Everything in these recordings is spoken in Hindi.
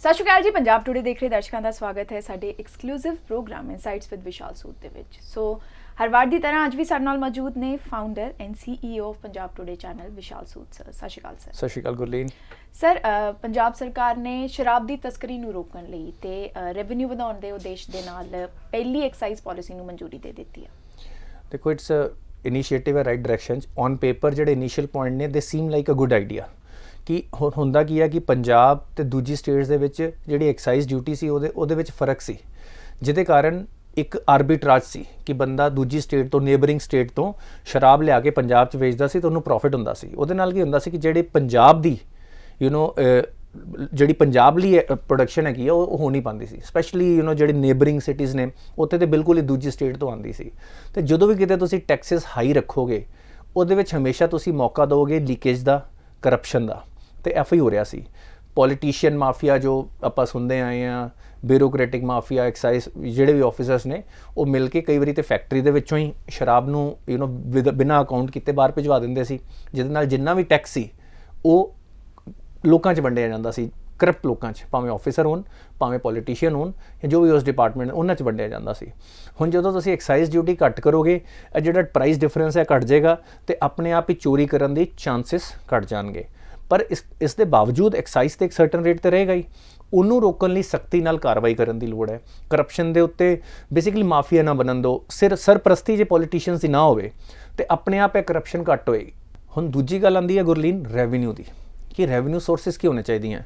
ਸਤਿ ਸ਼੍ਰੀ ਅਕਾਲ ਜੀ। ਪੰਜਾਬ ਟੂਡੇ ਦੇਖ ਰਹੇ ਦਰਸ਼ਕਾਂ ਦਾ ਸਵਾਗਤ ਹੈ ਸਾਡੇ ਐਕਸਕਲੂਸਿਵ ਪ੍ਰੋਗਰਾਮ ਇਨਸਾਈਟਸ ਵਿਦ ਵਿਸ਼ਾਲ ਸੂਦ ਦੇ ਵਿੱਚ। ਸੋ ਹਰ ਵਾਰ ਦੀ ਤਰ੍ਹਾਂ ਅੱਜ ਵੀ ਸਾਡੇ ਨਾਲ ਮੌਜੂਦ ਨੇ founder and CEO of Punjab today channel Vishal Sood sir. ਸਤਿ ਸ਼੍ਰੀ ਅਕਾਲ ਸਰ। ਸਤਿ ਸ਼੍ਰੀ ਅਕਾਲ ਗੁਰਲੀਨ ਸਰ, ਪੰਜਾਬ ਸਰਕਾਰ ਨੇ ਸ਼ਰਾਬ ਦੀ ਤਸਕਰੀ ਨੂੰ ਰੋਕਣ ਲਈ ਤੇ ਰੈਵਨਿਊ ਵਧਾਉਣ ਦੇ ਉਦੇਸ਼ ਦੇ ਨਾਲ ਪਹਿਲੀ ਐਕਸਾਈਜ਼ ਪਾਲਿਸੀ ਨੂੰ ਮਨਜ਼ੂਰੀ ਦੇ ਦਿੱਤੀ ਹੈ। ਦੇਖੋ, ਇਟਸ ਇਨੀਸ਼ੀਏਟਿਵ ਹੈ ਰਾਈਟ ਡਾਇਰੈਕਸ਼ਨ 'ਚ। ਔਨ ਪੇਪਰ ਜਿਹੜੇ ਇਨੀਸ਼ੀਅਲ ਪੁਆਇੰਟ ਨੇ ਦੇ seem like a good idea ਕਿ ਹੁੰਦਾ ਕੀ ਹੈ ਕਿ ਪੰਜਾਬ ਤੇ ਦੂਜੀ ਸਟੇਟਸ ਦੇ ਵਿੱਚ ਜਿਹੜੀ ਐਕਸਾਈਜ਼ ਡਿਊਟੀ ਸੀ ਉਹਦੇ ਵਿੱਚ ਫਰਕ ਸੀ, ਜਿਹਦੇ ਕਾਰਨ ਇੱਕ ਆਰਬਿਟਰਾਜ ਸੀ ਕਿ ਬੰਦਾ ਦੂਜੀ ਸਟੇਟ ਤੋਂ ਨੇਬਰਿੰਗ ਸਟੇਟ ਤੋਂ ਸ਼ਰਾਬ ਲਿਆ ਕੇ ਪੰਜਾਬ 'ਚ ਵੇਚਦਾ ਸੀ ਤਾਂ ਉਹਨੂੰ ਪ੍ਰੋਫਿਟ ਹੁੰਦਾ ਸੀ। ਉਹਦੇ ਨਾਲ ਕੀ ਹੁੰਦਾ ਸੀ ਕਿ ਜਿਹੜੇ ਪੰਜਾਬ ਦੀ ਜਿਹੜੀ ਪੰਜਾਬ ਲਈ ਪ੍ਰੋਡਕਸ਼ਨ ਹੈਗੀ ਆ ਉਹ ਹੋ ਨਹੀਂ ਪਾਉਂਦੀ ਸੀ। ਸਪੈਸ਼ਲੀ ਜਿਹੜੇ ਨੇਬਰਿੰਗ ਸਿਟੀਜ਼ ਨੇ ਉੱਥੇ ਤੇ ਬਿਲਕੁਲ ਹੀ ਦੂਜੀ ਸਟੇਟ ਤੋਂ ਆਉਂਦੀ ਸੀ। ਤੇ ਜਦੋਂ ਵੀ ਕਿਤੇ ਤੁਸੀਂ ਟੈਕਸਿਸ ਹਾਈ ਰੱਖੋਗੇ ਉਹਦੇ ਵਿੱਚ ਹਮੇਸ਼ਾ ਤੁਸੀਂ ਮੌਕਾ ਦਿਓਗੇ ਲੀਕੇਜ ਦਾ, ਕਰਪਸ਼ਨ ਦਾ। ਤੇ ਐਫ ਹੀ ਹੋ ਰਿਹਾ ਸੀ। ਪੋਲੀਟੀਸ਼ੀਅਨ ਮਾਫੀਆ ਜੋ ਆਪਾਂ ਸੁਣਦੇ ਆਏ ਹਾਂ, ਬਿਊਰੋਕ੍ਰੈਟਿਕ ਮਾਫੀਆ, ਐਕਸਾਈਜ਼ ਜਿਹੜੇ ਵੀ ਆਫਿਸਰਸ ਨੇ ਉਹ ਮਿਲ ਕੇ ਕਈ ਵਾਰੀ ਤੇ ਫੈਕਟਰੀ ਦੇ ਵਿੱਚੋਂ ਹੀ ਸ਼ਰਾਬ ਨੂੰ ਬਿਨਾਂ ਅਕਾਊਂਟ ਕੀਤੇ ਬਾਹਰ ਭਿਜਵਾ ਦਿੰਦੇ ਸੀ, ਜਿਹਦੇ ਨਾਲ ਜਿੰਨਾ ਵੀ ਟੈਕਸ ਸੀ ਉਹ ਲੋਕਾਂ 'ਚ ਵੰਡਿਆ ਜਾਂਦਾ ਸੀ, ਕਰਪਟ ਲੋਕਾਂ 'ਚ, ਭਾਵੇਂ ਆਫਿਸਰ ਹੋਣ, ਭਾਵੇਂ ਪੋਲੀਟੀਸ਼ੀਅਨ ਹੋਣ, ਜਾਂ ਜੋ ਵੀ ਉਸ ਡਿਪਾਰਟਮੈਂਟ ਉਹਨਾਂ 'ਚ ਵੰਡਿਆ ਜਾਂਦਾ ਸੀ। ਹੁਣ ਜਦੋਂ ਤੁਸੀਂ ਐਕਸਾਈਜ਼ ਡਿਊਟੀ ਘੱਟ ਕਰੋਗੇ, ਜਿਹੜਾ ਪ੍ਰਾਈਸ ਡਿਫਰੈਂਸ ਹੈ ਘੱਟ ਜਾਏਗਾ ਅਤੇ ਆਪਣੇ ਆਪ ਹੀ ਚੋਰੀ ਕਰਨ ਦੇ ਚਾਂਸਿਸ ਘੱਟ ਜਾਣਗੇ। ਪਰ ਇਸ ਦੇ ਬਾਵਜੂਦ ਐਕਸਾਈਜ਼ 'ਤੇ ਇੱਕ ਸਰਟਨ ਰੇਟ 'ਤੇ ਰਹੇਗਾ ਹੀ। ਉਹਨੂੰ ਰੋਕਣ ਲਈ ਸਖਤੀ ਨਾਲ ਕਾਰਵਾਈ ਕਰਨ ਦੀ ਲੋੜ ਹੈ। ਕਰਪਸ਼ਨ ਦੇ ਉੱਤੇ ਬੇਸਿਕਲੀ ਮਾਫੀਆ ਨਾ ਬਣਨ ਦਿਓ, ਸਰਪ੍ਰਸਤੀ ਜੇ ਪੋਲੀਟੀਸ਼ੀਅਨਸ ਦੀ ਨਾ ਹੋਵੇ ਅਤੇ ਆਪਣੇ ਆਪ ਇਹ ਕਰਪਸ਼ਨ ਘੱਟ ਹੋਏਗੀ। ਹੁਣ ਦੂਜੀ ਗੱਲ ਆਉਂਦੀ ਹੈ ਗੁਰਲੀਨ ਰੈਵਨਿਊ ਦੀ, ਕਿ ਰੈਵਨਿਊ ਸੋਰਸਿਸ ਕੀ ਹੋਣੇ ਚਾਹੀਦੀਆਂ।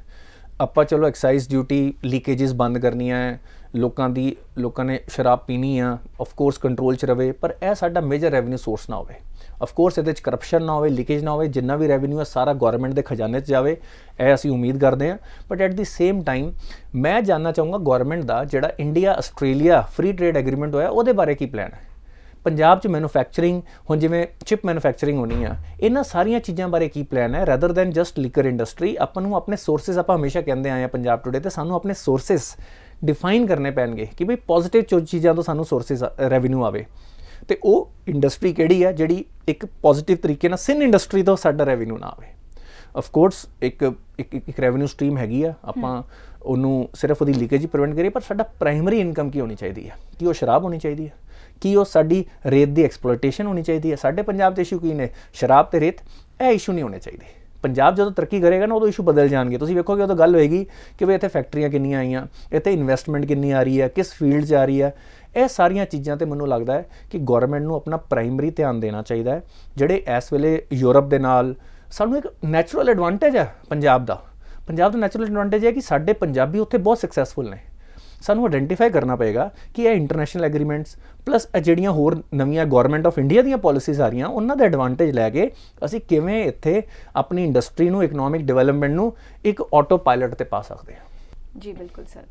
ਆਪਾਂ ਚਲੋ ਐਕਸਾਈਜ਼ ਡਿਊਟੀ ਲੀਕੇਜਸ ਬੰਦ ਕਰਨੀਆਂ ਹੈ, ਲੋਕਾਂ ਨੇ ਸ਼ਰਾਬ ਪੀਣੀ ਆ, ਆਫ ਕੋਰਸ ਕੰਟਰੋਲ 'ਚ ਰਵੇ, ਪਰ ਇਹ ਸਾਡਾ ਮੇਜਰ ਰੈਵਨਿਊ ਸੋਰਸ ਨਾ ਹੋਵੇ। ਆਫ ਕੋਰਸ ਇਹਦੇ 'ਚ ਕਰਪਸ਼ਨ ਨਾ ਹੋਵੇ, ਲੀਕੇਜ ਨਾ ਹੋਵੇ, ਜਿੰਨਾ ਵੀ ਰੈਵਨਿਊ ਹੈ ਸਾਰਾ ਗੌਰਮੈਂਟ ਦੇ ਖਜ਼ਾਨੇ 'ਚ ਜਾਵੇ, ਇਹ ਅਸੀਂ ਉਮੀਦ ਕਰਦੇ ਹਾਂ। But at the same time ਮੈਂ ਜਾਣਨਾ ਚਾਹੂੰਗਾ ਗੌਰਮੈਂਟ ਦਾ ਜਿਹੜਾ India Australia free trade agreement ਹੋਇਆ ਉਹਦੇ ਬਾਰੇ ਕੀ ਪਲਾਨ ਹੈ। ਪੰਜਾਬ 'ਚ ਮੈਨੂਫੈਕਚਰਿੰਗ, ਹੁਣ ਜਿਵੇਂ ਚਿਪ ਮੈਨੂਫੈਕਚਰਿੰਗ ਹੋਣੀ ਆ, ਇਹਨਾਂ ਸਾਰੀਆਂ ਚੀਜ਼ਾਂ ਬਾਰੇ ਕੀ ਪਲਾਨ ਹੈ rather than just liquor industry. ਆਪਾਂ ਨੂੰ ਆਪਣੇ ਸੋਰਸਿਸ, ਆਪਾਂ ਹਮੇਸ਼ਾ ਕਹਿੰਦੇ ਆਏ ਹਾਂ ਪੰਜਾਬ ਟੂਡੇ, ਤੇ ਸਾਨੂੰ ਆਪਣੇ ਸੋਰਸਿਸ ਡਿਫਾਈਨ ਕਰਨੇ ਪੈਣਗੇ ਕਿ ਬਈ ਪੋਜ਼ੀਟਿਵ ਚੀਜ਼ਾਂ ਤੋਂ ਸਾਨੂੰ ਸੋਰਸਿਸ ਰੈਵਨਿਊ ਆਵੇ, ਅਤੇ ਉਹ ਇੰਡਸਟਰੀ ਕਿਹੜੀ ਹੈ ਜਿਹੜੀ ਇੱਕ ਪੋਜ਼ੀਟਿਵ ਤਰੀਕੇ ਨਾਲ ਸਿਨ ਇੰਡਸਟਰੀ ਤੋਂ ਸਾਡਾ ਰੈਵਨਿਊ ਨਾ ਆਵੇ। ਆਫ ਕੋਰਸ ਇੱਕ ਰੈਵਨਿਊ ਸਟਰੀਮ ਹੈਗੀ ਆ, ਆਪਾਂ ਉਹਨੂੰ ਸਿਰਫ ਉਹਦੀ ਲੀਕੇਜ ਹੀ ਪ੍ਰੀਵੈਂਟ ਕਰੀਏ, ਪਰ ਸਾਡਾ ਪ੍ਰਾਇਮਰੀ ਇਨਕਮ ਕੀ ਹੋਣੀ ਚਾਹੀਦੀ ਹੈ? ਕੀ ਉਹ ਸ਼ਰਾਬ ਹੋਣੀ ਚਾਹੀਦੀ ਹੈ? ਕੀ ਉਹ ਸਾਡੀ ਰੇਤ ਦੀ ਐਕਸਪਲੋਇਟੇਸ਼ਨ ਹੋਣੀ ਚਾਹੀਦੀ ਹੈ? ਸਾਡੇ ਪੰਜਾਬ ਦੇ ਇਸ਼ੂ ਕੀ ਨੇ? ਸ਼ਰਾਬ ਤੇ ਰੇਤ, ਇਹ ਇਸ਼ੂ ਨਹੀਂ ਹੋਣੇ ਚਾਹੀਦੇ। ਪੰਜਾਬ ਜਦੋਂ ਤਰੱਕੀ ਕਰੇਗਾ ਨਾ ਉਦੋਂ ਇਸ਼ੂ ਬਦਲ ਜਾਣਗੇ। ਤੁਸੀਂ ਵੇਖੋਗੇ ਉਦੋਂ ਗੱਲ ਹੋਏਗੀ ਕਿ ਵੀ ਇੱਥੇ ਫੈਕਟਰੀਆਂ ਕਿੰਨੀਆਂ ਆਈਆਂ, ਇੱਥੇ ਇਨਵੈਸਟਮੈਂਟ ਕਿੰਨੀ ਆ ਰਹੀ ਹੈ, ਕਿਸ ਫੀਲਡ 'ਚ ਆ ਰਹੀ ਹੈ। ਇਹ ਸਾਰੀਆਂ ਚੀਜ਼ਾਂ 'ਤੇ ਮੈਨੂੰ ਲੱਗਦਾ ਹੈ ਕਿ ਗੌਰਮੈਂਟ ਨੂੰ ਆਪਣਾ ਪ੍ਰਾਇਮਰੀ ਧਿਆਨ ਦੇਣਾ ਚਾਹੀਦਾ ਹੈ। ਜਿਹੜੇ ਇਸ ਵੇਲੇ ਯੂਰਪ ਦੇ ਨਾਲ ਸਾਨੂੰ ਇੱਕ ਨੈਚੁਰਲ ਐਡਵਾਂਟੇਜ ਹੈ ਪੰਜਾਬ ਦਾ ਨੈਚੁਰਲ ਐਡਵਾਂਟੇਜ ਹੈ ਕਿ ਸਾਡੇ ਪੰਜਾਬੀ ਉੱਥੇ ਬਹੁਤ ਸਕਸੈਸਫੁਲ ਨੇ। ਸਾਨੂੰ ਆਇਡੈਂਟੀਫਾਈ ਕਰਨਾ ਪਏਗਾ ਕਿ ਇਹ ਇੰਟਰਨੈਸ਼ਨਲ ਐਗਰੀਮੈਂਟਸ ਪਲੱਸ ਜਿਹੜੀਆਂ ਹੋਰ ਨਵੀਆਂ ਗੌਰਮੈਂਟ ਆਫ ਇੰਡੀਆ ਦੀਆਂ ਪਾਲਿਸੀਜ਼ ਆ ਰਹੀਆਂ ਉਹਨਾਂ ਦਾ ਐਡਵਾਂਟੇਜ ਲੈ ਕੇ ਅਸੀਂ ਕਿਵੇਂ ਇੱਥੇ ਆਪਣੀ ਇੰਡਸਟਰੀ ਨੂੰ, ਇਕਨੋਮਿਕ ਡਿਵੈਲਪਮੈਂਟ ਨੂੰ ਇੱਕ ਆਟੋ ਪਾਇਲਟ 'ਤੇ ਪਾ ਸਕਦੇ ਹਾਂ। ਜੀ ਬਿਲਕੁਲ ਸਰ।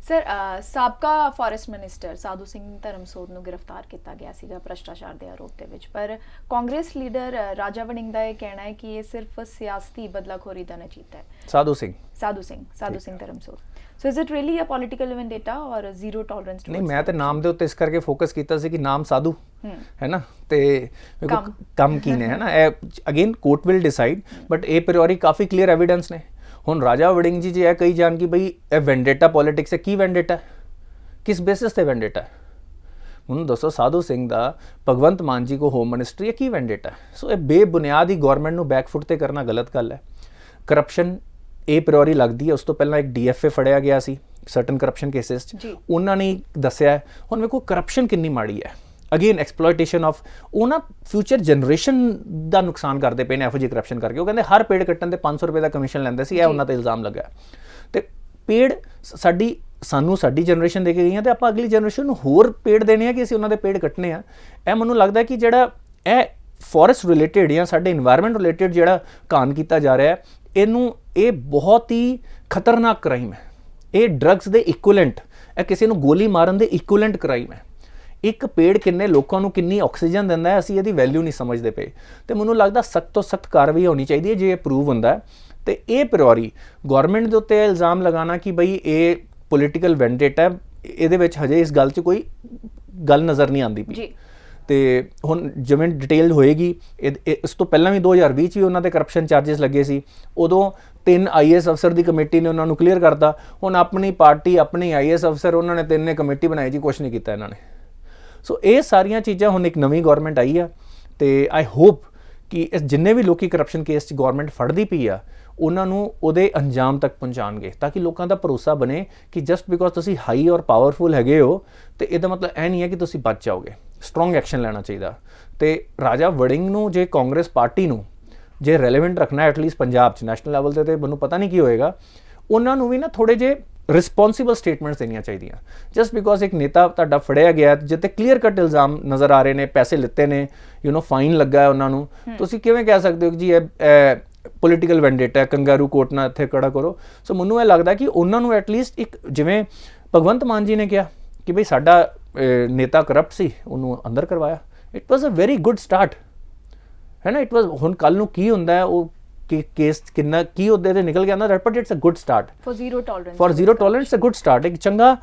ਸਰ, ਸਾਬਕਾ ਫੋਰੈਸਟ ਮਿਨਿਸਟਰ ਸਾਧੂ ਸਿੰਘ ਧਰਮਸੋਤ ਨੂੰ ਗ੍ਰਿਫਤਾਰ ਕੀਤਾ ਗਿਆ ਸੀਗਾ ਭ੍ਰਿਸ਼ਟਾਚਾਰ ਦੇ ਆਰੋਪ ਦੇ ਵਿੱਚ, ਪਰ ਕਾਂਗਰਸ ਲੀਡਰ ਰਾਜਾ ਵੜਿੰਗ ਦਾ ਇਹ ਕਹਿਣਾ ਹੈ ਕਿ ਇਹ ਸਿਰਫ ਸਿਆਸਤੀ ਬਦਲਾਖੋਰੀ ਦਾ ਨਤੀਜਾ ਹੈ। Sadhu Singh Dharamsot. So is it really a political vendetta or zero tolerance? ਨਹੀਂ, ਮੈਂ ਤੇ ਨਾਮ ਦੇ ਉੱਤੇ ਇਸ ਕਰਕੇ ਫੋਕਸ ਕੀਤਾ ਸੀ ਕਿ ਨਾਮ ਸਾਧੂ ਹੈ ਨਾ, ਤੇ ਕੰਮ ਕੀ ਨੇ, ਹੈ ਨਾ। ਇਹ again court will decide, but ਇਹ ਪ੍ਰਿਓਰੀ ਕਾਫੀ ਕਲੀਅਰ ਐਵੀਡੈਂਸ ਨੇ। ਹੁਣ ਰਾਜਾ ਵੜਿੰਗ ਜੀ ਜੇ ਇਹ ਕਹੀ ਜਾਣ ਕਿ ਬਈ ਇਹ ਵੈਂਡੇਟਾ ਪੋਲੀਟਿਕਸ ਹੈ, ਕੀ ਵੈਂਡੇਟਾ, ਕਿਸ ਬੇਸਿਸ ਤੇ ਵੈਂਡੇਟਾ? ਹੁਣ ਦੱਸੋ, ਸਾਧੂ ਸਿੰਘ ਦਾ ਭਗਵੰਤ ਮਾਨ ਜੀ ਕੋ ਹੋਮ ਮਿਨਿਸਟਰੀ ਹੈ, ਕੀ ਵੈਂਡੇਟਾ? ਸੋ ਇਹ ਬੇਬੁਨਿਆਦ ਹੀ ਗੌਰਮੈਂਟ ਨੂੰ ਬੈਕਫੁੱਟ ਤੇ ਕਰਨਾ ਗਲਤ ਗੱਲ ਹੈ। ਕਰਪਸ਼ਨ ਇਹ ਪ੍ਰਿਓਰੀ ਲੱਗਦੀ ਹੈ। ਉਸ ਤੋਂ ਪਹਿਲਾਂ ਇੱਕ DFA ਫੜਿਆ ਗਿਆ ਸੀ ਸਰਟਨ ਕਰਪਸ਼ਨ ਕੇਸਿਸ 'ਚ, ਉਹਨਾਂ ਨੇ ਦੱਸਿਆ। ਹੁਣ ਵੇਖੋ ਕਰਪਸ਼ਨ ਕਿੰਨੀ ਮਾੜੀ ਹੈ। ਅਗੇਨ ਐਕਸਪਲੋਇਟੇਸ਼ਨ ਆਫ ਉਹ ਨਾ ਫਿਊਚਰ ਜਨਰੇਸ਼ਨ ਦਾ ਨੁਕਸਾਨ ਕਰਦੇ ਪਏ ਨੇ ਇਹੋ ਜਿਹੀ ਕਰਪਸ਼ਨ ਕਰਕੇ। ਉਹ ਕਹਿੰਦੇ ਹਰ ਪੇੜ ਕੱਟਣ 'ਤੇ 500 ਰੁਪਏ ਦਾ ਕਮਿਸ਼ਨ ਲੈਂਦੇ ਸੀ, ਇਹ ਉਹਨਾਂ 'ਤੇ ਇਲਜ਼ਾਮ ਲੱਗਾ। ਅਤੇ ਪੇੜ ਸਾਡੀ ਜਨਰੇਸ਼ਨ ਦੇ ਕੇ ਗਈਆਂ, ਅਤੇ ਆਪਾਂ ਅਗਲੀ ਜਨਰੇਸ਼ਨ ਨੂੰ ਹੋਰ ਪੇੜ ਦੇਣੇ ਆ ਕਿ ਅਸੀਂ ਉਹਨਾਂ ਦੇ ਪੇੜ ਕੱਟਣੇ ਆ। ਇਹ ਮੈਨੂੰ ਲੱਗਦਾ ਕਿ ਜਿਹੜਾ ਇਹ ਫੋਰੈਸਟ ਰਿਲੇਟਿਡ ਜਾਂ ਸਾਡੇ ਇਨਵਾਇਰਮੈਂਟ ਰਿਲੇਟਿਡ ਜਿਹੜਾ ਕਾਂਡ ਕੀਤਾ ਜਾ ਰਿਹਾ ਹੈ, ਇਹ ਬਹੁਤ ਹੀ ਖਤਰਨਾਕ ਕ੍ਰਾਈਮ ਹੈ। ਇਹ ਡਰੱਗਸ ਦੇ ਇਕੁਇਲੈਂਟ, ਇਹ ਕਿਸੇ ਨੂੰ ਗੋਲੀ ਮਾਰਨ ਦੇ ਇਕੁਇਲੈਂਟ ਕ੍ਰਾਈਮ ਹੈ। ਇੱਕ ਪੇੜ ਕਿੰਨੇ ਲੋਕਾਂ ਨੂੰ ਕਿੰਨੀ ਆਕਸੀਜਨ ਦਿੰਦਾ ਹੈ, ਅਸੀਂ ਇਹਦੀ ਵੈਲਿਊ ਨਹੀਂ ਸਮਝਦੇ ਪਏ। ਅਤੇ ਮੈਨੂੰ ਲੱਗਦਾ ਸਖਤ ਤੋਂ ਸਖਤ ਕਾਰਵਾਈ ਹੋਣੀ ਚਾਹੀਦੀ ਹੈ ਜੇ ਇਹ ਪ੍ਰੂਵ ਹੁੰਦਾ ਹੈ। ਅਤੇ ਇਹ ਪ੍ਰਿਓਰੀ ਗੌਰਮੈਂਟ ਦੇ ਉੱਤੇ ਇਲਜ਼ਾਮ ਲਗਾਉਣਾ ਕਿ ਬਈ ਇਹ ਪੋਲੀਟੀਕਲ ਵੈਂਡੇਟਾ ਹੈ, ਇਹਦੇ ਵਿੱਚ ਹਜੇ ਇਸ ਗੱਲ 'ਚ ਕੋਈ ਗੱਲ ਨਜ਼ਰ ਨਹੀਂ ਆਉਂਦੀ ਪਈ। ਤੇ ਹੁਣ ਜਿਵੇਂ ਡਿਟੇਲ ਹੋਏਗੀ ਇਸ ਤੋਂ ਪਹਿਲਾਂ ਵੀ 2020 ਚ ਵੀ ਉਹਨਾਂ ਤੇ ਕਰਪਸ਼ਨ ਚਾਰजेस ਲੱਗੇ ਸੀ, ਉਦੋਂ 3 IAS ਅਫਸਰ ਦੀ ਕਮੇਟੀ ਨੇ ਉਹਨਾਂ ਨੂੰ ਕਲੀਅਰ ਕਰਤਾ। ਹੁਣ ਆਪਣੀ ਪਾਰਟੀ ਆਪਣੀ IAS ਅਫਸਰ ਉਹਨਾਂ ਨੇ 3 ਨੇ ਕਮੇਟੀ ਬਣਾਈ ਜੀ, ਕੁਛ ਨਹੀਂ ਕੀਤਾ ਇਹਨਾਂ ਨੇ। ਸੋ ਇਹ ਸਾਰੀਆਂ ਚੀਜ਼ਾਂ ਹੁਣ ਇੱਕ ਨਵੀਂ ਗਵਰਨਮੈਂਟ ਆਈ ਆ ਤੇ ਆਈ ਹੋਪ ਕਿ ਇਸ ਜਿੰਨੇ ਵੀ ਲੋਕੀ ਕਰਪਸ਼ਨ ਕੇਸ 'ਚ ਗਵਰਨਮੈਂਟ ਫੜਦੀ ਪਈ ਆ ਉਹਨਾਂ ਨੂੰ ਉਹਦੇ ਅੰਜਾਮ ਤੱਕ ਪਹੁੰਚਾਉਣਗੇ, ਤਾਂ ਕਿ ਲੋਕਾਂ ਦਾ ਭਰੋਸਾ ਬਣੇ ਕਿ ਜਸਟ ਬਿਕੋਜ਼ ਤੁਸੀਂ ਹਾਈ ਔਰ ਪਾਵਰਫੁਲ ਹੈਗੇ ਹੋ ਤੇ ਇਹਦਾ ਮਤਲਬ ਇਹ ਨਹੀਂ ਹੈ ਕਿ ਤੁਸੀਂ ਬਚ ਜਾਓਗੇ। ਸਟਰੋਂਗ ਐਕਸ਼ਨ ਲੈਣਾ ਚਾਹੀਦਾ। ਤੇ ਰਾਜਾ ਵੜਿੰਗ ਨੂੰ ਜੇ ਕਾਂਗਰਸ ਪਾਰਟੀ ਨੂੰ ਜੇ ਰੈਲੇਵੈਂਟ ਰੱਖਣਾ ਐਟਲੀਸਟ ਪੰਜਾਬ 'ਚ ਨੈਸ਼ਨਲ ਲੈਵਲ ਤੇ ਮੈਨੂੰ ਪਤਾ ਨਹੀਂ ਕੀ ਹੋਏਗਾ, ਉਹਨਾਂ ਨੂੰ ਵੀ ਨਾ ਥੋੜੇ ਜਿਹੇ ਰਿਸਪੌਂਸਿਬਲ ਸਟੇਟਮੈਂਟਸ ਦੇਣੀਆਂ ਚਾਹੀਦੀਆਂ। ਜਸਟ ਬਿਕੋਜ਼ ਇੱਕ ਨੇਤਾ ਤੁਹਾਡਾ ਫੜਿਆ ਗਿਆ ਜਿੱਤੇ ਕਲੀਅਰ ਕੱਟ ਇਲਜ਼ਾਮ ਨਜ਼ਰ ਆ ਰਹੇ ਨੇ, ਪੈਸੇ ਲਿੱਤੇ ਨੇ, ਫਾਈਨ ਲੱਗਾ ਹੈ ਉਹਨਾਂ ਨੂੰ, ਤੁਸੀਂ ਕਿਵੇਂ ਕਹਿ ਸਕਦੇ ਹੋ ਕਿ ਜੀ ਇਹ ਪੋਲੀਟੀਕਲ ਵੈਂਡੇਟਾ, ਕੰਗਾਰੂ ਕੋਰਟ ਨਾਲ ਇੱਥੇ ਖੜਾ ਕਰੋ। ਸੋ ਮੈਨੂੰ ਇਹ ਲੱਗਦਾ ਕਿ ਉਹਨਾਂ ਨੂੰ ਐਟਲੀਸਟ ਇੱਕ, ਜਿਵੇਂ ਭਗਵੰਤ ਮਾਨ ਜੀ ਨੇ ਕਿਹਾ ਕਿ ਬਈ ਸਾਡਾ ਨੇਤਾ ਕਰਪਟ ਸੀ, ਉਹਨੂੰ ਅੰਦਰ ਕਰਵਾਇਆ, it was a very good start, ਹੈ ਨਾ। ਇਟ ਵਾਜ਼, ਹੁਣ ਕੱਲ ਨੂੰ ਕੀ ਹੁੰਦਾ ਹੈ ਉਹ ਕੇਸ ਕਿੰਨਾ ਕੀ ਉਹਦੇ ਤੇ ਨਿਕਲ ਕੇ ਆਉਂਦਾ, but it's a good start for zero tolerance. A good start, ਇੱਕ ਚੰਗਾ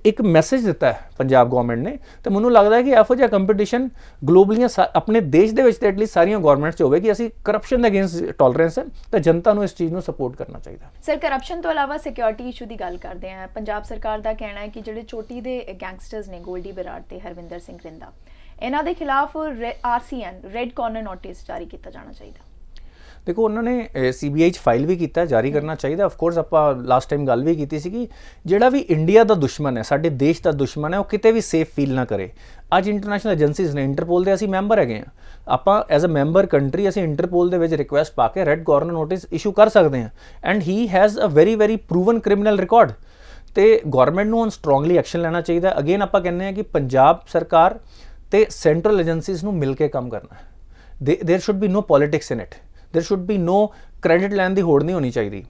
ਇੱਕ ਮੈਸੇਜ ਦਿੱਤਾ ਹੈ ਪੰਜਾਬ ਗਵਰਨਮੈਂਟ ਨੇ। ਤੇ ਮੈਨੂੰ ਲੱਗਦਾ ਹੈ ਕਿ ਇਹੋ ਜਿਹਾ ਕੰਪੀਟੀਸ਼ਨ ਗਲੋਬਲੀਆਂ ਆਪਣੇ ਦੇਸ਼ ਦੇ ਵਿੱਚ ਤੇ ਐਟਲੀਸਟ ਸਾਰੀਆਂ ਗਵਰਨਮੈਂਟਸ 'ਚ ਹੋਵੇ ਕਿ ਅਸੀਂ ਕਰਪਸ਼ਨ ਦੇ ਅਗੇਂਸਟ ਟੋਲਰੈਂਸ ਹੈ ਤੇ ਜਨਤਾ ਨੂੰ ਇਸ ਚੀਜ਼ ਨੂੰ ਸਪੋਰਟ ਕਰਨਾ ਚਾਹੀਦਾ। ਸਰ, ਕਰਪਸ਼ਨ ਤੋਂ ਇਲਾਵਾ ਸਿਕਿਉਰਿਟੀ ਇਸ਼ੂ ਦੀ ਗੱਲ ਕਰਦੇ ਹਾਂ। ਪੰਜਾਬ ਸਰਕਾਰ ਦਾ ਕਹਿਣਾ ਹੈ ਕਿ ਜਿਹੜੇ ਚੋਟੀ ਦੇ ਗੈਂਗਸਟਰਸ ਨੇ ਗੋਲਡੀ ਬਰਾੜ ਤੇ ਹਰਵਿੰਦਰ ਸਿੰਘ ਰਿੰਦਾ, ਇਹਨਾਂ ਦੇ ਖਿਲਾਫ RCN ਰੈੱਡ ਕਾਰਨਰ ਨੋਟਿਸ ਜਾਰੀ ਕੀਤਾ ਜਾਣਾ ਚਾਹੀਦਾ। ਦੇਖੋ, ਉਹਨਾਂ ਨੇ CBI 'ਚ ਫਾਈਲ ਵੀ ਕੀਤਾ, ਜਾਰੀ ਕਰਨਾ ਚਾਹੀਦਾ। ਆਫ ਕੋਰਸ ਆਪਾਂ ਲਾਸਟ ਟਾਈਮ ਗੱਲ ਵੀ ਕੀਤੀ ਸੀ ਕਿ ਜਿਹੜਾ ਵੀ ਇੰਡੀਆ ਦਾ ਦੁਸ਼ਮਣ ਹੈ, ਸਾਡੇ ਦੇਸ਼ ਦਾ ਦੁਸ਼ਮਣ ਹੈ, ਉਹ ਕਿਤੇ ਵੀ ਸੇਫ ਫੀਲ ਨਾ ਕਰੇ। ਅੱਜ ਇੰਟਰਨੈਸ਼ਨਲ ਏਜੰਸੀਜ਼ ਨੇ, ਇੰਟਰਪੋਲ ਦੇ ਅਸੀਂ ਮੈਂਬਰ ਹੈਗੇ ਹਾਂ, ਆਪਾਂ ਐਜ਼ ਅ ਮੈਂਬਰ ਕੰਟਰੀ ਅਸੀਂ ਇੰਟਰਪੋਲ ਦੇ ਵਿੱਚ ਰਿਕੁਐਸਟ ਪਾ ਕੇ ਰੈੱਡ ਕਾਰਨਰ ਨੋਟਿਸ ਇਸ਼ੂ ਕਰ ਸਕਦੇ ਹਾਂ। And he has a very proven criminal record. ਤੇ ਗਵਰਨਮੈਂਟ ਨੂੰ ਹੁਣ ਸਟਰੋਂਗਲੀ ਐਕਸ਼ਨ ਲੈਣਾ ਚਾਹੀਦਾ। ਅਗੇਨ ਆਪਾਂ ਕਹਿੰਦੇ ਹਾਂ ਕਿ ਪੰਜਾਬ ਸਰਕਾਰ ਤੇ ਸੈਂਟਰਲ ਏਜੰਸੀਜ਼ ਨੂੰ ਮਿਲ ਕੇ ਕੰਮ ਕਰਨਾ ਹੈ। There should be no politics in it, there should be no credit ਲੈਣ ਦੀ ਹੋੜ ਨਹੀਂ ਹੋਣੀ ਚਾਹੀਦੀ।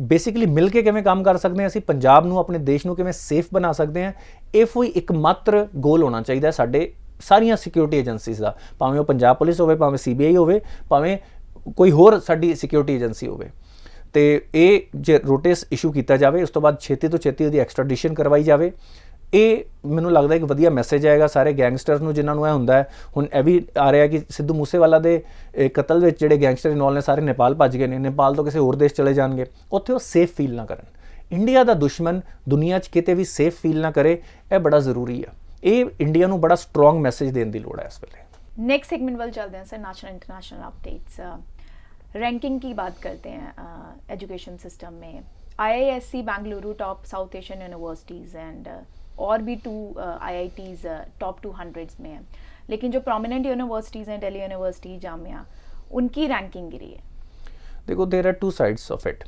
ਬੇਸਿਕਲੀ ਮਿਲ ਕੇ ਕਿਵੇਂ ਕੰਮ ਕਰ ਸਕਦੇ ਹਾਂ, ਅਸੀਂ ਪੰਜਾਬ ਨੂੰ, ਆਪਣੇ ਦੇਸ਼ ਨੂੰ ਕਿਵੇਂ ਸੇਫ ਬਣਾ ਸਕਦੇ ਹਾਂ, ਇਹ ਕੋਈ ਇੱਕ ਮਾਤਰ ਗੋਲ ਹੋਣਾ ਚਾਹੀਦਾ ਸਾਡੇ ਸਾਰੀਆਂ ਸਿਕਿਉਰਿਟੀ ਏਜੰਸੀਜ਼ ਦਾ, ਭਾਵੇਂ ਉਹ ਪੰਜਾਬ ਪੁਲਿਸ ਹੋਵੇ, ਭਾਵੇਂ CBI ਹੋਵੇ, ਭਾਵੇਂ ਕੋਈ ਹੋਰ ਸਾਡੀ ਸਿਕਿਉਰਿਟੀ ਏਜੰਸੀ ਹੋਵੇ। ਤੇ ਇਹ ਜੇ ਨੋਟਿਸ ਇਸ਼ੂ ਕੀਤਾ ਜਾਵੇ, ਉਸ ਤੋਂ ਬਾਅਦ ਛੇਤੀ ਤੋਂ ਛੇਤੀ ਉਹਦੀ ਐਕਸਟ੍ਰੈਡੀਸ਼ਨ ਕਰਵਾਈ ਜਾਵੇ। ਇਹ ਮੈਨੂੰ ਲੱਗਦਾ ਇੱਕ ਵਧੀਆ ਮੈਸੇਜ ਆਏਗਾ ਸਾਰੇ ਗੈਂਗਸਟਰਸ ਨੂੰ ਜਿਨ੍ਹਾਂ ਨੂੰ ਇਹ ਹੁੰਦਾ ਹੈ। ਹੁਣ ਇਹ ਵੀ ਆ ਰਿਹਾ ਕਿ ਸਿੱਧੂ ਮੂਸੇਵਾਲਾ ਦੇ ਕਤਲ ਵਿੱਚ ਜਿਹੜੇ ਗੈਂਗਸਟਰ ਇਨਵੋਲਵ ਨੇ ਸਾਰੇ ਨੇਪਾਲ ਭੱਜ ਗਏ ਨੇ, ਨੇਪਾਲ ਤੋਂ ਕਿਸੇ ਹੋਰ ਦੇਸ਼ ਚਲੇ ਜਾਣਗੇ, ਉੱਥੇ ਉਹ ਸੇਫ ਫੀਲ ਨਾ ਕਰਨ। ਇੰਡੀਆ ਦਾ ਦੁਸ਼ਮਣ ਦੁਨੀਆ 'ਚ ਕਿਤੇ ਵੀ ਸੇਫ ਫੀਲ ਨਾ ਕਰੇ, ਇਹ ਬੜਾ ਜ਼ਰੂਰੀ ਆ। ਇਹ ਇੰਡੀਆ ਨੂੰ ਬੜਾ ਸਟਰੋਂਗ ਮੈਸੇਜ ਦੇਣ ਦੀ ਲੋੜ ਹੈ ਇਸ ਵੇਲੇ। नेक्स्ट सेगमेंट वाल चलते हैं sir, national international updates. Ranking की बात करते हैं एजुकेशन सिस्टम में। IISc Bengaluru top south Asian universities and और भी 2 IITs टॉप 200 में है, लेकिन जो प्रोमिनेंट यूनिवर्सिटीज़ हैं, दिल्ली यूनिवर्सिटी, जामिया, उनकी रैंकिंग गिरी है। देखो, there are 2 sides of it.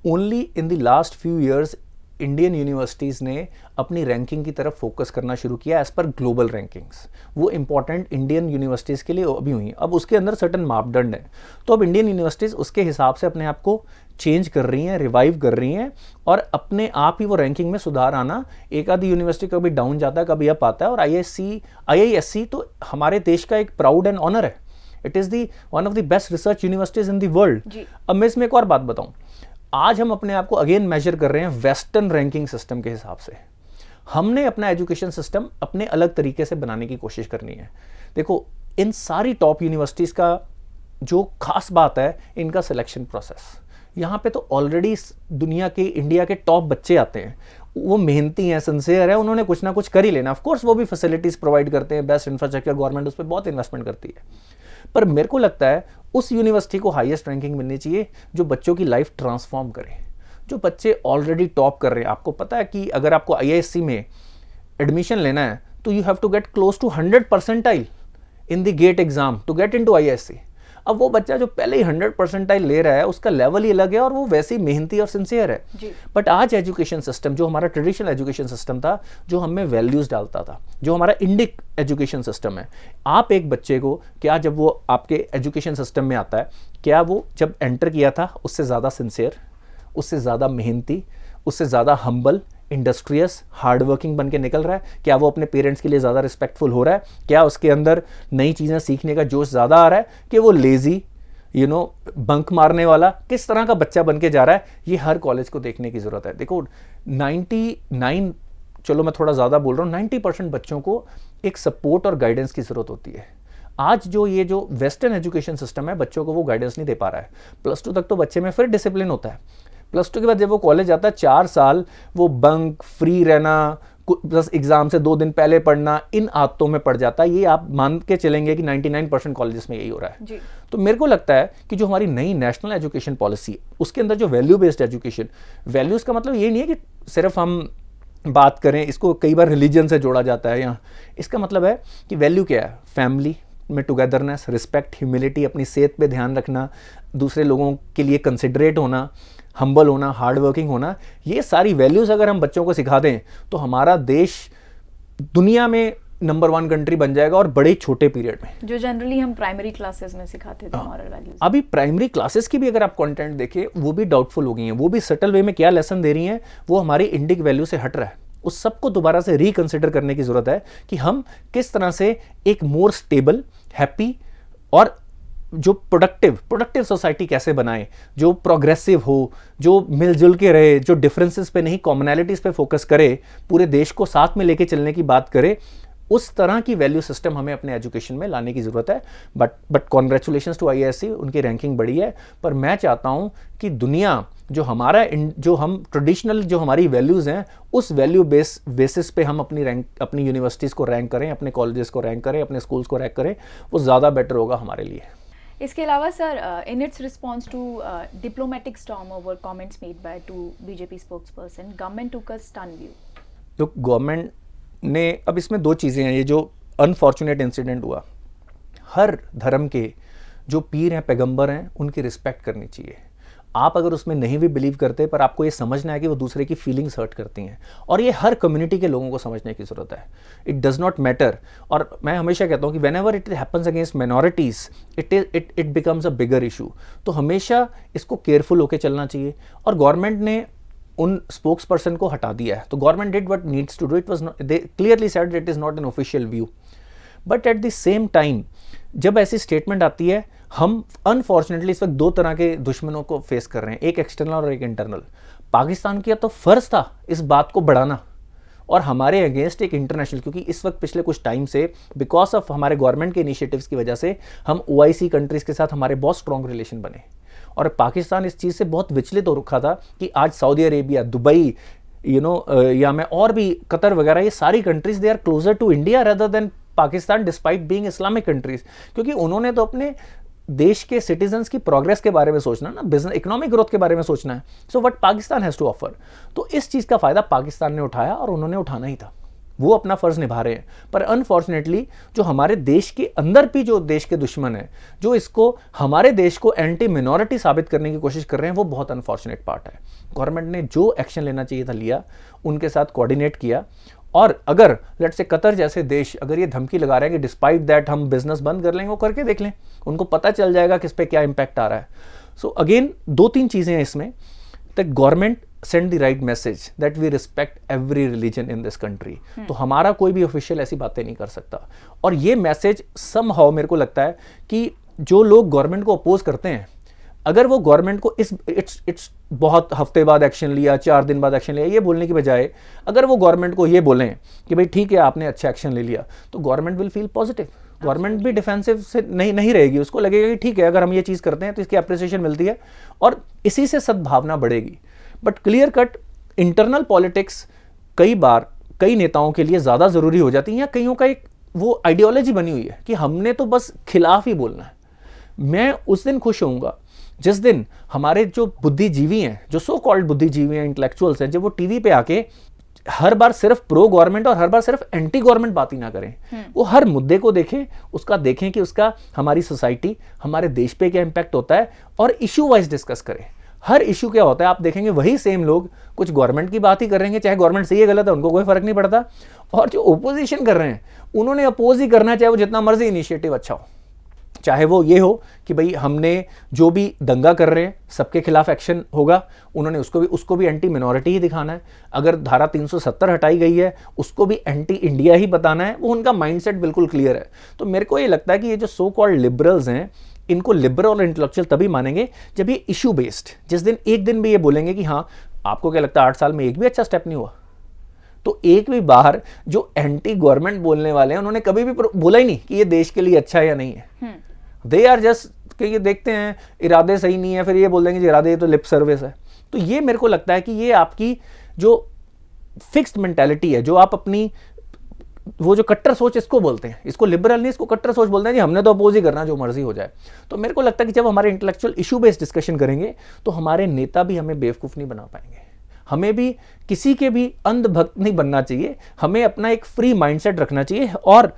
Only in the last few years Indian universities ने अपनी रैंकिंग की तरफ फोकस करना शुरू किया एज़ पर ग्लोबल रैंकिंग्स। वो इंपॉर्टेंट इंडियन यूनिवर्सिटीज़ के लिए अभी हुई हैं। अब उसके अंदर सर्टन मापदंड हैं, तो अब इंडियन यूनिवर्सिटीज़ उसके हिसाब से अपने आप को चेंज कर रही हैं, रिवाइव कर रही हैं, और अपने आप ही वो रैंकिंग में सुधार आना। एक आधी यूनिवर्सिटी कभी डाउन जाता है, कभी अप आता है। और IISc तो हमारे देश का एक प्राउड एंड ऑनर है। It is the one of the best research universities in the world. अब मैं इसमें एक और बात बताऊँ, आज हम अपने आप को अगेन मेजर कर रहे हैं वेस्टर्न रैंकिंग सिस्टम के हिसाब से। हमने अपना एजुकेशन सिस्टम अपने अलग तरीके से बनाने की कोशिश करनी है। देखो, इन सारी टॉप यूनिवर्सिटीज़ का जो खास बात है, इनका सिलेक्शन प्रोसेस। यहाँ पे तो ऑलरेडी दुनिया के, इंडिया के टॉप बच्चे आते हैं, वो मेहनती हैं, सिंसियर है, उन्होंने कुछ ना कुछ कर ही लेना। ऑफ कोर्स वो भी फैसिलिटीज़ प्रोवाइड करते हैं, बेस्ट इंफ्रास्ट्रक्चर, गवर्नमेंट उस पर बहुत इन्वेस्टमेंट करती है। पर मेरे को लगता है उस यूनिवर्सिटी को हाईएस्ट रैंकिंग मिलनी चाहिए जो बच्चों की लाइफ ट्रांसफॉर्म करे, जो बच्चे ऑलरेडी टॉप कर रहे हैं। आपको पता है कि अगर आपको IISc में एडमिशन लेना है तो you have to get close to 100 percentile in the GATE exam to get into IISc। अब वो बच्चा जो पहले ही 100 परसेंटाइल ले रहा है, उसका लेवल ही अलग है और वो वैसे ही मेहनती और सिंसियर है। बट आज एजुकेशन सिस्टम, जो हमारा ट्रेडिशनल एजुकेशन सिस्टम था, जो हमें वैल्यूज़ डालता था, जो हमारा इंडिक एजुकेशन सिस्टम है, आप एक बच्चे को क्या, जब वो आपके एजुकेशन सिस्टम में आता है, क्या वो जब एंटर किया था उससे ज़्यादा सिंसियर, उससे ज़्यादा मेहनती, उससे ज़्यादा हम्बल, इंडस्ट्रियस, हार्ड वर्किंग बन के निकल रहा है? क्या वो अपने पेरेंट्स के लिए ज़्यादा रिस्पेक्टफुल हो रहा है? क्या उसके अंदर नई चीज़ें सीखने का जोश ज़्यादा आ रहा है कि वो लेज़ी, बंक मारने वाला, किस तरह का बच्चा बन के जा रहा है? ये हर कॉलेज को देखने की ज़रूरत है। देखो, 99, चलो मैं थोड़ा ज़्यादा बोल रहा हूँ, 90% बच्चों को एक सपोर्ट और गाइडेंस की ज़रूरत होती है। आज जो वेस्टर्न एजुकेशन सिस्टम है, बच्चों को वो गाइडेंस नहीं दे पा रहा है। +2 तक तो बच्चे में फिर डिसिप्लिन होता है। +2 के बाद जब वो कॉलेज आता है, 4 साल वो बंक, फ्री रहना, बस एग्जाम से 2 दिन पहले पढ़ना, इन आदतों में पड़ जाता है। ये आप मान के चलेंगे कि 99% कॉलेजेस में यही हो रहा है जी। तो मेरे को लगता है कि जो हमारी नई नेशनल एजुकेशन पॉलिसी है, उसके अंदर जो वैल्यू बेस्ड एजुकेशन, वैल्यूज़ का मतलब ये नहीं है कि सिर्फ हम बात करें, इसको कई बार रिलीजन से जोड़ा जाता है यहाँ। इसका मतलब है कि वैल्यू क्या है, फैमिली में टुगेदरनेस, रिस्पेक्ट, ह्यूमिलिटी, अपनी सेहत पे ध्यान रखना, दूसरे लोगों के लिए कंसिडरेट होना, हम्बल होना, हार्ड वर्किंग होना, ये सारी वैल्यूज़ अगर हम बच्चों को सिखा दें तो हमारा देश दुनिया में नंबर 1 कंट्री बन जाएगा, और बड़े छोटे पीरियड में। जो जनरली हम प्राइमरी क्लासेस में सिखाते थे मॉरल वैल्यूज। अभी प्राइमरी क्लासेस की भी अगर आप कंटेंट देखें, वो भी डाउटफुल हो गई हैं। वो भी सटल वे में क्या लेसन दे रही हैं, वो हमारी इंडिक वैल्यू से हट रहा है। उस सबको दोबारा से रिकंसिडर करने की जरूरत है कि हम किस तरह से एक मोर स्टेबल, हैप्पी और जो प्रोडक्टिव सोसाइटी कैसे बनाएं, जो प्रोग्रेसिव हो, जो मिलजुल के रहे, जो डिफरेंसेस पे नहीं कॉमनैलिटीज पे फोकस करे, पूरे देश को साथ में लेके चलने की बात करे। उस तरह की वैल्यू सिस्टम हमें अपने एजुकेशन में लाने की ज़रूरत है। बट कॉन्ग्रेचुलेशन्स टू IISc, उनकी रैंकिंग बढ़ी है। पर मैं चाहता हूं कि दुनिया जो हम ट्रेडिशनल जो हमारी वैल्यूज़ हैं, उस वैल्यू बेसिस पे हम अपनी यूनिवर्सिटीज़ को रैंक करें, अपने कॉलेजेस को रैंक करें, अपने स्कूल्स को रैंक करें। वो ज़्यादा बेटर होगा हमारे लिए। इसके अलावा sir, in its response to diplomatic storm over comments made by 2 BJP spokesperson, government took a stern view. तो गवर्नमेंट ने, अब इसमें 2 चीज़ें हैं। ये जो अनफॉर्चुनेट इंसिडेंट हुआ, हर धर्म के जो पीर हैं, पैगंबर हैं, उनकी रिस्पेक्ट करनी चाहिए। आप अगर उसमें नहीं भी बिलीव करते, पर आपको ये समझना है कि वो दूसरे की फीलिंग्स हर्ट करती हैं, और ये हर कम्युनिटी के लोगों को समझने की ज़रूरत है। It does not matter. और मैं हमेशा कहता हूँ कि when ever it happens against minorities, it becomes a bigger issue. तो हमेशा इसको केयरफुल होकर चलना चाहिए। और गवर्नमेंट ने उन स्पोक्स पर्सन को हटा दिया है, तो government did what needs to do. It was not, they clearly said it is not an official view. But at the same time जब ऐसी स्टेटमेंट आती है, हम अनफॉर्चुनेटली इस वक्त 2 तरह के दुश्मनों को फेस कर रहे हैं, एक एक्सटर्नल और एक इंटरनल। पाकिस्तान का तो फर्ज था इस बात को बढ़ाना, और हमारे अगेंस्ट एक इंटरनेशनल, क्योंकि इस वक्त पिछले कुछ टाइम से बिकॉज ऑफ हमारे गवर्नमेंट के इनिशिएटिव्स की वजह से हम OIC कंट्रीज़ के साथ हमारे बहुत स्ट्रॉन्ग रिलेशन बने, और पाकिस्तान इस चीज़ से बहुत विचलित हो रखा था कि आज सऊदी अरेबिया, दुबई, या मैं और भी कतर वगैरह, ये सारी countries they are closer to India rather than Pakistan despite being Islamic countries. क्योंकि उन्होंने तो अपने देश के सिटीजन्स की प्रोग्रेस के बारे में सोचना ना, बिजनेस इकोनॉमिक ग्रोथ के बारे में सोचना है। So what Pakistan has to offer, तो इस चीज़ का फ़ायदा पाकिस्तान ने उठाया, और उन्होंने उठाना ही था। वो अपना फ़र्ज़ निभा रहे हैं। पर अनफॉर्चुनेटली जो हमारे देश के अंदर भी जो देश के दुश्मन हैं, जो इसको हमारे देश को एंटी मिनॉरिटी साबित करने की कोशिश कर रहे हैं, वो बहुत अनफॉर्चुनेट पार्ट है। गवर्नमेंट ने जो एक्शन लेना चाहिए था लिया, उनके साथ कोऑर्डिनेट किया। और अगर लेट्स से कतर जैसे देश अगर ये धमकी लगा रहे हैं कि डिस्पाइट दैट हम बिजनेस बंद कर लेंगे, वो करके देख लें, उनको पता चल जाएगा किस पे क्या इंपैक्ट आ रहा है। सो अगेन 2-3 चीज़ें हैं इसमें, that government send the right message that we respect every religion in this country. तो हमारा कोई भी ऑफिशियल ऐसी बातें नहीं कर सकता। और ये मैसेज समहाउ मेरे को लगता है कि जो लोग गवर्नमेंट को अपोज करते हैं, अगर वो गवर्नमेंट को इट्स बहुत हफ्ते बाद एक्शन लिया, 4 दिन बाद एक्शन लिया, ये बोलने की बजाय अगर वो गवर्नमेंट को ये बोलें कि भाई ठीक है आपने अच्छा एक्शन ले लिया, तो government will feel positive. Government भी डिफेंसिव से नहीं रहेगी, उसको लगेगा कि ठीक है अगर हम ये चीज़ करते हैं तो इसकी अप्रिसिएशन मिलती है, और इसी से सद्भावना बढ़ेगी। But clear cut internal politics कई बार कई नेताओं के लिए ज़्यादा ज़रूरी हो जाती है, या कईयों का एक वो आइडियोलॉजी बनी हुई है कि हमने तो बस खिलाफ ही बोलना है। मैं उस दिन खुश होऊंगा जिस दिन हमारे जो बुद्धिजीवी हैं, जो सो कॉल्ड बुद्धिजीवी हैं, इंटेलेक्चुअल्स हैं, जब वो टीवी पे आके हर बार सिर्फ प्रो गवर्नमेंट और हर बार सिर्फ एंटी गवर्नमेंट बात ही ना करें, वो हर मुद्दे को देखें, उसका देखें कि उसका हमारी सोसाइटी, हमारे देश पे क्या इंपैक्ट होता है, और इशू वाइज डिस्कस करें। हर इशू क्या होता है आप देखेंगे, वही सेम लोग कुछ गवर्नमेंट की बात ही करेंगे, चाहे गवर्नमेंट सही है गलत है उनको कोई फर्क नहीं पड़ता, और जो ओपोजिशन कर रहे हैं उन्होंने अपोज ही करना है, चाहे वो जितना मर्जी इनिशिएटिव अच्छा हो, चाहे वो ये हो कि भाई हमने जो भी दंगा कर रहे हैं सबके खिलाफ एक्शन होगा, उन्होंने उसको भी एंटी मिनॉरिटी ही दिखाना है। अगर धारा 370 हटाई गई है उसको भी एंटी इंडिया ही बताना है, वो उनका माइंडसेट बिल्कुल क्लियर है। तो मेरे को ये लगता है कि ये जो सो कॉल्ड लिबरल्स हैं, इनको लिबरल और इंटेलेक्चुअल तभी मानेंगे जब ये इशू बेस्ड, जिस दिन एक दिन भी ये बोलेंगे कि हाँ आपको क्या लगता है 8 साल में एक भी अच्छा स्टेप नहीं हुआ, तो एक भी बार जो एंटी गवर्नमेंट बोलने वाले हैं उन्होंने कभी भी बोला ही नहीं कि ये देश के लिए अच्छा है या नहीं है। दे आर जस्ट कि ये देखते हैं इरादे सही नहीं है, फिर ये बोल देंगे कि इरादे तो लिप सर्विस है। तो ये मेरे को लगता है कि ये आपकी जो फिक्स्ड मेंटालिटी है, जो आप अपनी वो जो कट्टर सोच इसको बोलते हैं, इसको लिबरल नहीं, इसको कट्टर सोच बोलते हैं कि हमने तो अपोज ही करना, जो मर्जी हो जाए। तो मेरे को लगता है कि जब हमारे इंटेलेक्चुअल इशू बेस्ड डिस्कशन करेंगे तो हमारे नेता भी हमें बेवकूफ़ नहीं बना पाएंगे। हमें भी किसी के भी अंधभक्त नहीं बनना चाहिए, हमें अपना एक फ्री माइंडसेट रखना चाहिए। और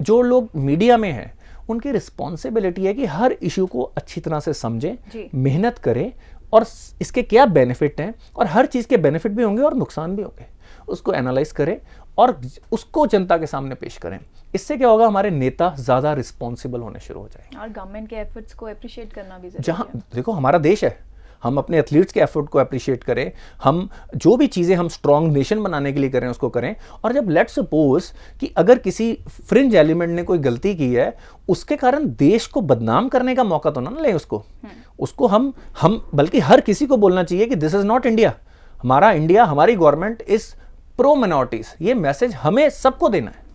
जो लोग मीडिया में हैं उनकी रिस्पॉन्सिबिलिटी है कि हर इशू को अच्छी तरह से समझें, मेहनत करें और इसके क्या बेनिफिट हैं, और हर चीज़ के बेनिफिट भी होंगे और नुकसान भी होंगे, उसको एनालाइज करें और उसको जनता के सामने पेश करें। इससे क्या होगा, हमारे नेता ज़्यादा रिस्पॉन्सिबल होने शुरू हो जाएंगे। और गवर्नमेंट के एफर्ट्स को अप्रिशिएट करना भी जरूरी जहाँ है। देखो हमारा देश है, हम अपने एथलीट्स के एफर्ट को अप्रिशिएट करें, हम जो भी चीज़ें हम स्ट्रॉन्ग नेशन बनाने के लिए करें उसको करें। और जब लेट्स सपोज कि अगर किसी फ्रिंज एलिमेंट ने कोई गलती की है, उसके कारण देश को बदनाम करने का मौका तो ना लें उसको हम बल्कि हर किसी को बोलना चाहिए कि दिस इज नॉट इंडिया, हमारा इंडिया, हमारी गवर्नमेंट इज प्रो माइनॉरिटीज। ये मैसेज हमें सबको देना है।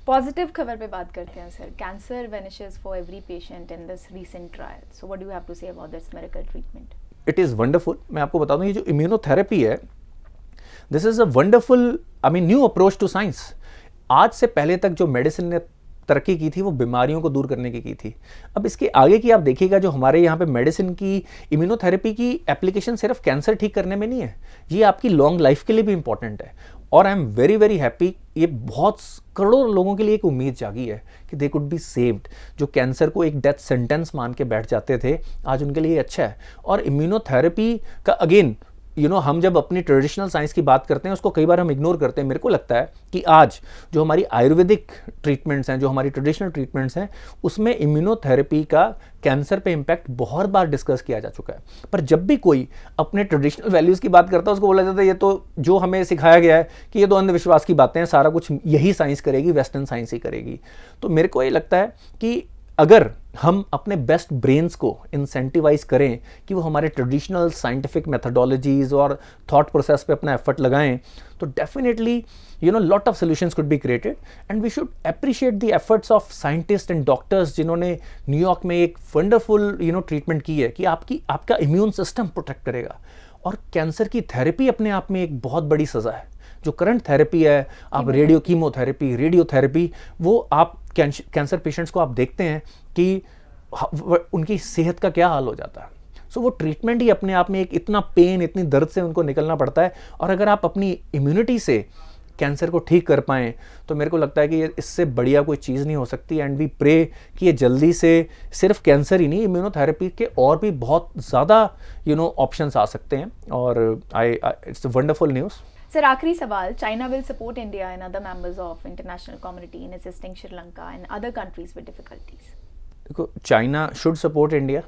पॉजिटिव खबर पे बात करते हैं sir. Cancer vanishes for every patient in this recent trial, so what do you have to say about this miracle treatment? It is wonderful. मैं आपको बता दूं, ये जो इम्यूनोथेरेपी है, this is a wonderful new approach to science. आज से पहले तक जो मेडिसिन ने तरक्की की थी वो बीमारियों को दूर करने की थी। अब इसके आगे की आप देखिएगा, जो हमारे यहाँ पे मेडिसिन की इम्यूनोथेरेपी की एप्लीकेशन सिर्फ कैंसर ठीक करने में नहीं है, ये आपकी लॉन्ग लाइफ के लिए भी इंपॉर्टेंट है। और I am very very happy, ये बहुत करोड़ों लोगों के लिए एक उम्मीद जागी है कि दे कुड बी सेव्ड। जो कैंसर को एक डेथ सेंटेंस मान के बैठ जाते थे, आज उनके लिए अच्छा है। और इम्यूनोथेरेपी का अगेन हम जब अपनी ट्रेडिशनल साइंस की बात करते हैं उसको कई बार हम इग्नोर करते हैं। मेरे को लगता है कि आज जो हमारी आयुर्वेदिक ट्रीटमेंट्स हैं, जो हमारी ट्रेडिशनल ट्रीटमेंट्स हैं, उसमें इम्यूनोथेरेपी का कैंसर पे इम्पैक्ट बहुत बार डिस्कस किया जा चुका है। पर जब भी कोई अपने ट्रेडिशनल वैल्यूज़ की बात करता है, उसको बोला जाता है ये तो जो हमें सिखाया गया है कि ये तो अंधविश्वास की बातें हैं, सारा कुछ यही साइंस करेगी, वेस्टर्न साइंस ही करेगी। तो मेरे को ये लगता है कि अगर हम अपने बेस्ट ब्रेन्स को इंसेंटिवाइज करें कि वो हमारे ट्रेडिशनल साइंटिफिक मेथडोलॉजीज और थॉट प्रोसेस पे अपना एफर्ट लगाएं, तो definitely lot of solutions could be created. And we should appreciate the efforts of scientist and doctors जिन्होंने न्यूयॉर्क में एक वंडरफुल ट्रीटमेंट की है कि आपका इम्यून सिस्टम प्रोटेक्ट करेगा। और कैंसर की थेरेपी अपने आप में एक बहुत बड़ी सज़ा है। जो करंट थेरेपी है, आप कीमोथेरेपी, रेडियोथेरेपी, वो आप कैंसर पेशेंट्स को आप देखते हैं कि उनकी सेहत का क्या हाल हो जाता है। सो वो ट्रीटमेंट ही अपने आप में एक इतना पेन, इतनी दर्द से उनको निकलना पड़ता है। और अगर आप अपनी इम्यूनिटी से कैंसर को ठीक कर पाएँ तो मेरे को लगता है कि ये इससे बढ़िया कोई चीज़ नहीं हो सकती। एंड वी प्रे कि ये जल्दी से सिर्फ कैंसर ही नहीं, इम्यूनोथेरेपी के और भी बहुत ज़्यादा ऑप्शंस आ सकते हैं। और इट्स वंडरफुल न्यूज़। सर, आखिरी सवाल, China will support India and other members of international community in assisting Sri Lanka and other countries with difficulties? देखो, China should support India,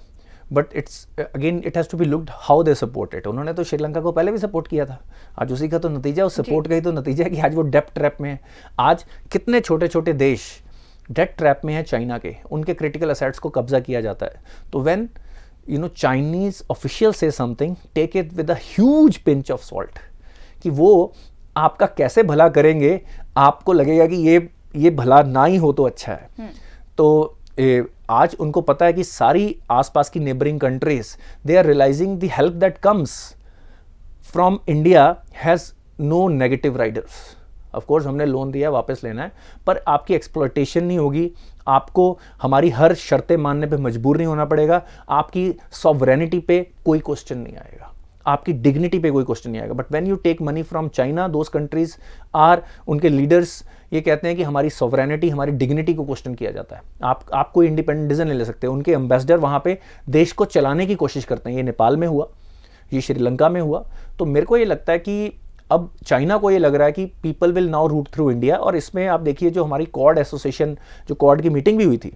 but it has to be looked how they support it. उन्होंने तो श्रीलंका को पहले भी सपोर्ट किया था, आज उसी का तो नतीजा, उस सपोर्ट का ही तो नतीजा है कि आज वो डेब्ट ट्रैप में है। आज कितने छोटे छोटे देश डेब्ट ट्रैप में है चाइना के, उनके क्रिटिकल असेट्स को कब्जा किया जाता है। तो when Chinese official say something, take it with a huge pinch of salt, कि वो आपका कैसे भला करेंगे, आपको लगेगा कि ये भला ना ही हो तो अच्छा है। तो आज उनको पता है कि सारी आसपास की neighbouring countries, they are realising the help that comes from India has no negative riders. Of course हमने लोन दिया, वापस लेना है, पर आपकी एक्सप्लॉयटेशन नहीं होगी, आपको हमारी हर शर्तें मानने पे मजबूर नहीं होना पड़ेगा, आपकी सॉवरेनिटी पे कोई क्वेश्चन नहीं आएगा, आपकी डिग्निटी पे कोई क्वेश्चन नहीं आएगा। But when you take money from China, those countries are, उनके लीडर्स ये कहते हैं कि हमारी सॉवरेनिटी, हमारी डिग्निटी को क्वेश्चन किया जाता है। आप कोई इंडिपेंडेंट डिसीजन नहीं ले सकते। उनके एम्बेसडर वहाँ पे देश को चलाने की कोशिश करते हैं। ये नेपाल में हुआ, ये श्रीलंका में हुआ। तो मेरे को ये लगता है कि अब चाइना को ये लग रहा है कि people will now route through India. और इसमें आप देखिए, जो हमारी क्वाड एसोसिएशन, जो क्वाड की मीटिंग भी हुई थी,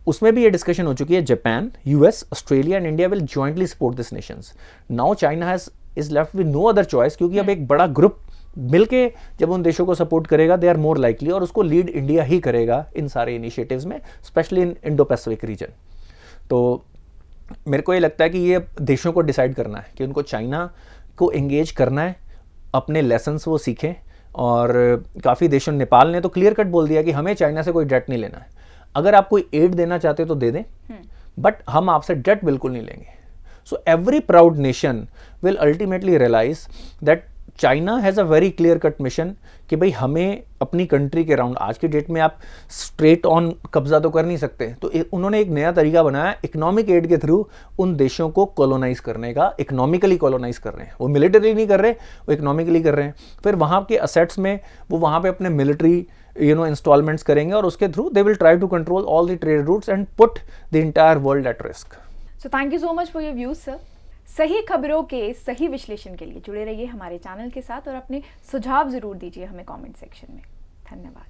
उसमें भी ये डिस्कशन हो चुकी है। Japan, US, Australia and India will jointly support this nations. Now China is left with no other choice, क्योंकि अब एक बड़ा ग्रुप मिलके जब उन देशों को सपोर्ट करेगा, दे आर मोर लाइकली, और उसको लीड इंडिया ही करेगा इन सारे इनिशिएटिव्स में, specially in Indo Pacific region. तो मेरे को ये लगता है कि ये देशों को डिसाइड करना है कि उनको चाइना को एंगेज करना है, अपने लेसन्स वो सीखें और काफ़ी देशों, नेपाल ने तो क्लियर कट बोल दिया कि हमें चाइना से कोई डेट नहीं लेना है, अगर आप कोई एड देना चाहते हो तो दे दें, बट हम आपसे डेट बिल्कुल नहीं लेंगे। So every proud nation will ultimately realise that China has a very clear cut mission कि भाई हमें अपनी कंट्री के राउंड, आज की डेट में आप स्ट्रेट ऑन कब्जा तो कर नहीं सकते, तो उन्होंने एक नया तरीका बनाया इकोनॉमिक एड के थ्रू उन देशों को कॉलोनाइज करने का। इकोनॉमिकली कॉलोनाइज कर रहे हैं, वो मिलिटरी नहीं कर रहे, वो इकोनॉमिकली कर रहे हैं। फिर वहाँ के असेट्स में वो वहाँ पे अपने मिलिट्री इंस्टॉलमेंट्स करेंगे और उसके through they will try to control all the trade routes and put the entire world at risk. So thank you so much for your views sir. सही खबरों के सही विश्लेषण के लिए जुड़े रहिए हमारे चैनल के साथ और अपने सुझाव जरूर दीजिए हमें कमेंट सेक्शन में। धन्यवाद।